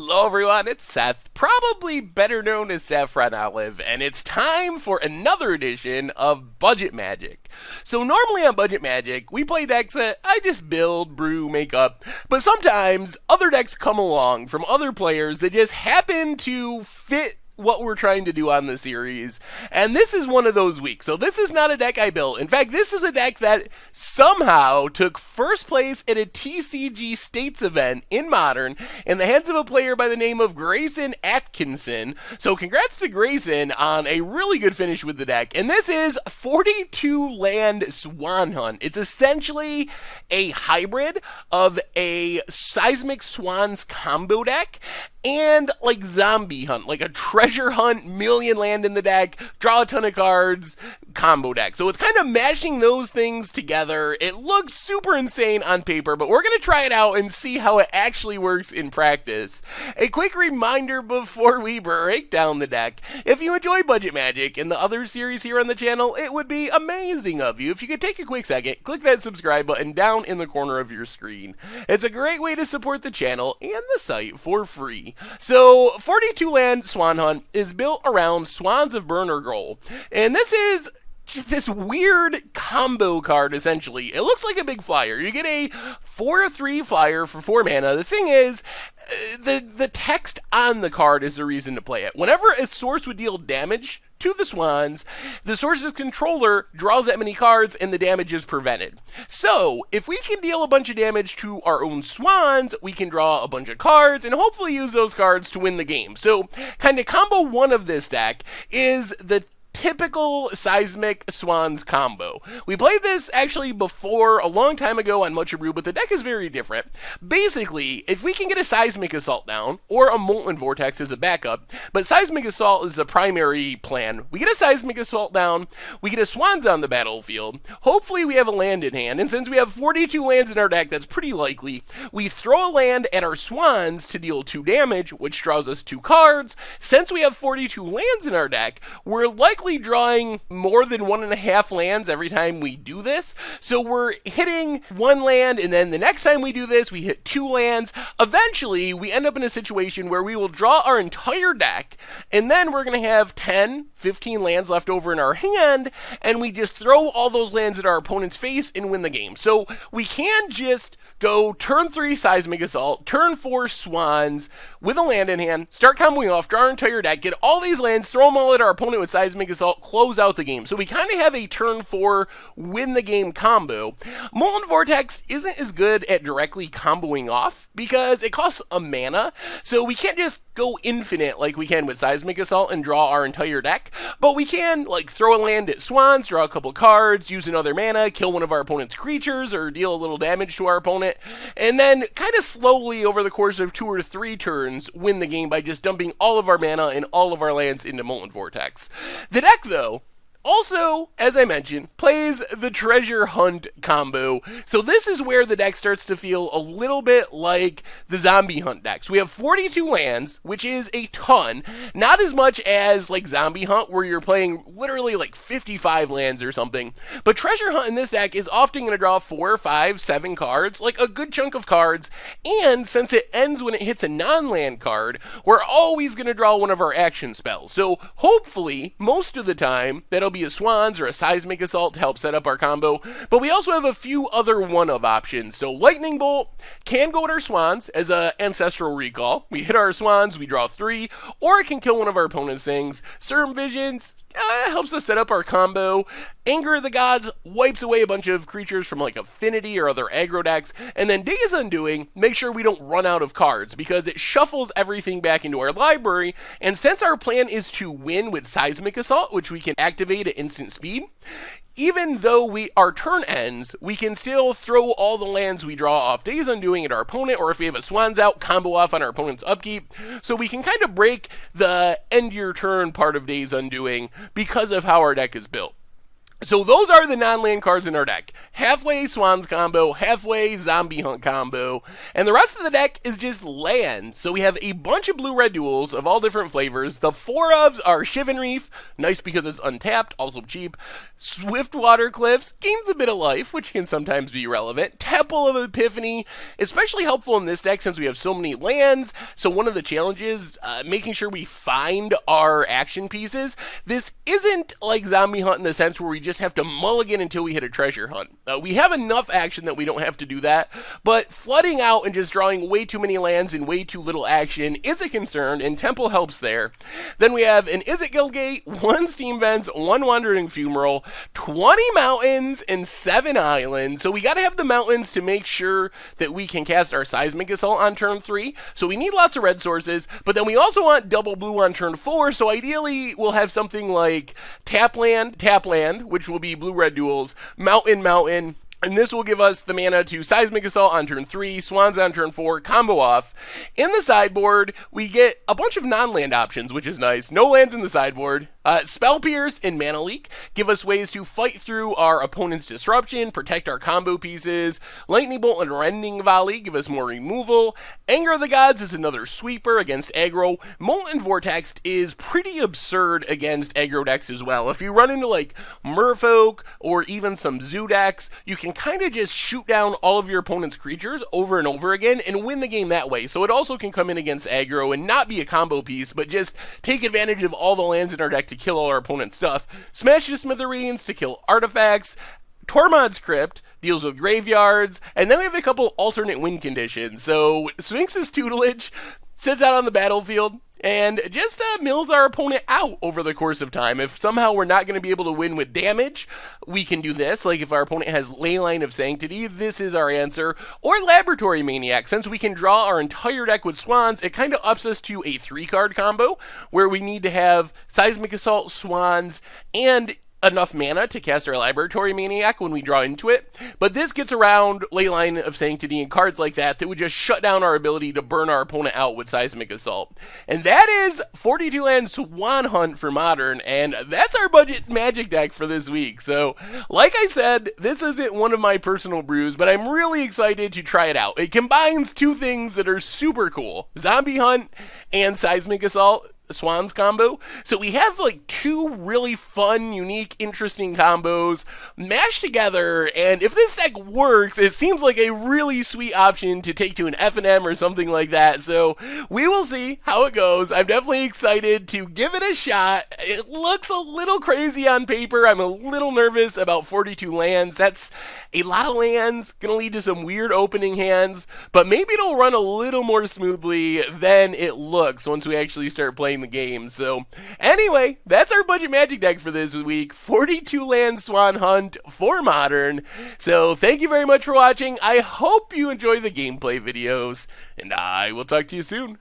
Hello everyone, it's Seth, probably better known as Saffron Olive, and it's time for another edition of Budget Magic. So normally on Budget Magic, we play decks that I just build, brew, make up, but sometimes other decks come along from other players that just happen to fit what we're trying to do on the series, and this is one of those weeks. So this is not a deck I built. In fact, this is a deck that somehow took first place at a TCG States event in Modern in the hands of a player by the name of Gracen Atkinson. So congrats to Gracen on a really good finish with the deck, and this is 42 land Swan Hunt. It's essentially a hybrid of a Seismic Swans combo deck and like Zombie Hunt, like a treasure hunt, million land in the deck, draw a ton of cards, combo deck. So it's kind of mashing those things together. It looks super insane on paper, but we're going to try it out and see how it actually works in practice. A quick reminder before we break down the deck: if you enjoy Budget Magic and the other series here on the channel, it would be amazing of you if you could take a quick second, click that subscribe button down in the corner of your screen. It's a great way to support the channel and the site for free. So 42 land Swan Hunt is built around Swans of Burn or Goal, and this is this weird combo card. Essentially, it looks like a big flyer. You get a 4/3 flyer for 4 mana. The thing is, the text on the card is the reason to play it. Whenever a source would deal damage to the Swans, the source's controller draws that many cards and the damage is prevented. So if we can deal a bunch of damage to our own Swans, we can draw a bunch of cards and hopefully use those cards to win the game. So kind of combo one of this deck is the typical Seismic Swans combo. We played this actually before a long time ago on Much Brew, but the deck is very different. Basically, if we can get a Seismic Assault down, or a Molten Vortex as a backup, but Seismic Assault is the primary plan. We get a Seismic Assault down, we get a Swans on the battlefield, hopefully we have a land in hand, and since we have 42 lands in our deck, that's pretty likely. We throw a land at our Swans to deal 2 damage, which draws us 2 cards. Since we have 42 lands in our deck, we're likely drawing more than 1.5 lands every time we do this. So we're hitting 1 land, and then the next time we do this, we hit 2 lands. Eventually, we end up in a situation where we will draw our entire deck, and then we're going to have 10, 15 lands left over in our hand, and we just throw all those lands at our opponent's face and win the game. So we can just go turn 3 Seismic Assault, turn 4 Swans with a land in hand, start comboing off, draw our entire deck, get all these lands, throw them all at our opponent with Seismic Assault, close out the game. So we kind of have a turn 4 win the game combo. Molten Vortex isn't as good at directly comboing off because it costs a mana, so we can't just go infinite like we can with Seismic Assault and draw our entire deck, but we can like throw a land at Swans, draw a couple cards, use another mana, kill one of our opponent's creatures, or deal a little damage to our opponent, and then kind of slowly over the course of 2 or 3 turns win the game by just dumping all of our mana and all of our lands into Molten Vortex. The deck, though, also, as I mentioned, plays the Treasure Hunt combo. So this is where the deck starts to feel a little bit like the Zombie Hunt decks. We have 42 lands, which is a ton. Not as much as like Zombie Hunt, where you're playing literally like 55 lands or something. But Treasure Hunt in this deck is often going to draw 4, 5, 7 cards, like a good chunk of cards. And since it ends when it hits a non-land card, we're always going to draw one of our action spells. So hopefully, most of the time, that'll be a Swans or a Seismic Assault to help set up our combo, but we also have a few other one-of options. So Lightning Bolt can go at our Swans as a Ancestral Recall. We hit our Swans, we draw 3, or it can kill one of our opponent's things. Certain Visions helps us set up our combo. Anger of the Gods wipes away a bunch of creatures from like Affinity or other aggro decks, and then Days Undoing makes sure we don't run out of cards because it shuffles everything back into our library, and since our plan is to win with Seismic Assault, which we can activate at instant speed, even though our turn ends, we can still throw all the lands we draw off Days Undoing at our opponent, or if we have a Swans out, combo off on our opponent's upkeep. So we can kind of break the end your turn part of Days Undoing because of how our deck is built. So those are the non-land cards in our deck. Halfway Swans combo, halfway Zombie Hunt combo, and the rest of the deck is just land. So we have a bunch of blue-red duels of all different flavors. The 4 ofs are Shivan Reef, nice because it's untapped, also cheap. Swiftwater Cliffs, gains a bit of life, which can sometimes be relevant. Temple of Epiphany, especially helpful in this deck since we have so many lands. So one of the challenges, making sure we find our action pieces. This isn't like Zombie Hunt in the sense where we just have to mulligan until we hit a treasure hunt. We have enough action that we don't have to do that, but flooding out and just drawing way too many lands and way too little action is a concern, and Temple helps there. Then we have an Izzet Guildgate, 1 Steam Vents, 1 Wandering Fumarole, 20 mountains, and 7 islands. So we gotta have the mountains to make sure that we can cast our Seismic Assault on turn 3. So we need lots of red sources, but then we also want double blue on turn 4, so ideally we'll have something like tap land, which will be blue-red duels, mountain, mountain, and this will give us the mana to Seismic Assault on turn 3, Swans on turn 4, combo off. In the sideboard, we get a bunch of non-land options, which is nice. No lands in the sideboard. Spell Pierce and Mana Leak give us ways to fight through our opponent's disruption, protect our combo pieces. Lightning Bolt and Rending Volley give us more removal. Anger of the Gods is another sweeper against aggro. Molten Vortex is pretty absurd against aggro decks as well. If you run into like Merfolk or even some Zoo decks, you can kind of just shoot down all of your opponent's creatures over and over again and win the game that way. So it also can come in against aggro and not be a combo piece, but just take advantage of all the lands in our deck to kill all our opponent's stuff. Smash to Smithereens to kill artifacts. Tormod's Crypt deals with graveyards, and then we have a couple alternate win conditions. So Sphinx's Tutelage sits out on the battlefield and just mills our opponent out over the course of time. If somehow we're not going to be able to win with damage, we can do this. Like if our opponent has Leyline of Sanctity, this is our answer. Or Laboratory Maniac. Since we can draw our entire deck with Swans, it kind of ups us to a 3-card combo where we need to have Seismic Assault, Swans, and enough mana to cast our Laboratory Maniac when we draw into it, but this gets around Leyline of Sanctity and cards like that that would just shut down our ability to burn our opponent out with Seismic Assault. And that is 42 land Swan Hunt for Modern, and that's our budget Magic deck for this week. So, like I said, this isn't one of my personal brews, but I'm really excited to try it out. It combines 2 things that are super cool, Zombie Hunt and Seismic Assault. Swans combo. So we have like 2 really fun, unique, interesting combos mashed together, and if this deck works, it seems like a really sweet option to take to an F&M or something like that. So we will see how it goes. I'm definitely excited to give it a shot. It looks a little crazy on paper. I'm a little nervous about 42 lands. That's a lot of lands, gonna lead to some weird opening hands, but maybe it'll run a little more smoothly than it looks once we actually start playing the game. So anyway, that's our budget Magic deck for this week. 42 land Swan Hunt for Modern. So thank you very much for watching. I hope you enjoy the gameplay videos, and I will talk to you soon.